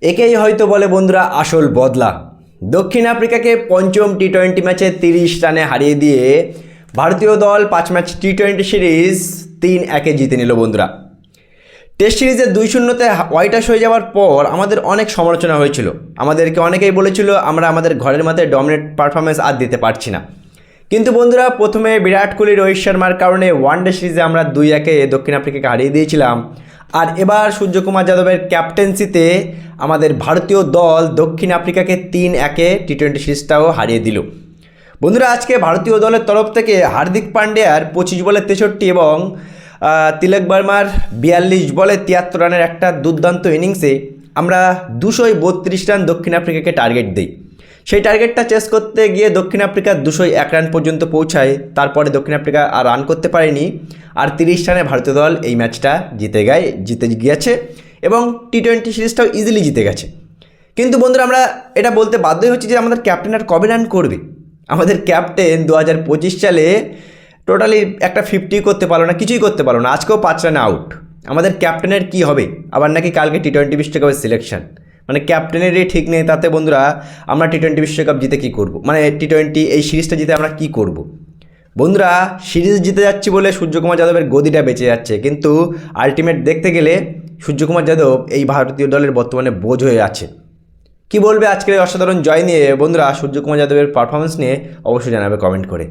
একেই হয়তো বলে বন্ধুরা আসল বদলা। দক্ষিণ আফ্রিকাকে পঞ্চম টি-20 ম্যাচে 30 রানে হারিয়ে দিয়ে ভারতীয় দল 5 ম্যাচ টি-20 সিরিজ 3-1 জিতে নিল বন্ধুরা। টেস্ট সিরিজে 2-0-তে হোয়াইট ওয়াশ হয়ে যাওয়ার পর আমাদের অনেক সমালোচনা হয়েছিল। আমাদেরকে অনেকেই বলেছিল আমরা আমাদের ঘরের মাঠে ডমিনেট পারফরমেন্স আর দিতে পারছি না। কিন্তু বন্ধুরা, প্রথমে বিরাট কোহলি, রোহিত শর্মার কারণে ওয়ানডে সিরিজে আমরা 2-1 দক্ষিণ আফ্রিকাকে হারিয়ে দিয়েছিলাম। আর এবার সূর্যকুমার যাদবের ক্যাপ্টেন্সিতে আমাদের ভারতীয় দল দক্ষিণ আফ্রিকাকে 3-1 টি-20 সিরিজটাও হারিয়ে দিল। বন্ধুরা, আজকে ভারতীয় দলের তরফ থেকে হার্দিক পান্ডিয়ার 25 বলে 63 এবং তিলক বর্মার 42 বলে 73 রানের একটা দুর্দান্ত ইনিংসে আমরা 232 রান দক্ষিণ আফ্রিকাকে টার্গেট দিই। সেই টার্গেটটা চেস করতে গিয়ে দক্ষিণ আফ্রিকা 201 রান পর্যন্ত পৌঁছায়। তারপরে দক্ষিণ আফ্রিকা আর রান করতে পারেনি, আর 30 রানে ভারতীয় দল এই ম্যাচটা জিতে গিয়েছে এবং টি-20 সিরিজটাও ইজিলি জিতে গেছে। কিন্তু বন্ধুরা, আমরা এটা বলতে বাধ্যই হচ্ছি যে আমাদের ক্যাপ্টেন আর কবে রান করবে। আমাদের ক্যাপ্টেন 2025 সালে টোটালি একটা 50 করতে পারলো না, কিছুই করতে পারলো না, আজকেও 5 রানে আউট। আমাদের ক্যাপ্টেনের কি হবে? আবার নাকি কালকে টি-20 বিশ্বকাপের সিলেকশন, মানে ক্যাপ্টেনেরই ঠিক নেই। তাতে বন্ধুরা, আমরা টি-20 বিশ্বকাপ জিতে কী করব? মানে টি-20 এই সিরিজটা জিতে আমরা কী করব? বন্ধুরা, সিরিজ জিতে যাচ্ছি বলে সূর্যকুমার যাদবের গদিটা বেঁচে যাচ্ছে, কিন্তু আলটিমেট দেখতে গেলে সূর্যকুমার যাদব এই ভারতীয় দলের বর্তমানে বোঝ হয়ে আছে। কি বলবে আজকের এই অসাধারণ জয় নিয়ে? বন্ধুরা, সূর্যকুমার যাদবের পারফরমেন্স নিয়ে অবশ্যই জানাবে কমেন্ট করে।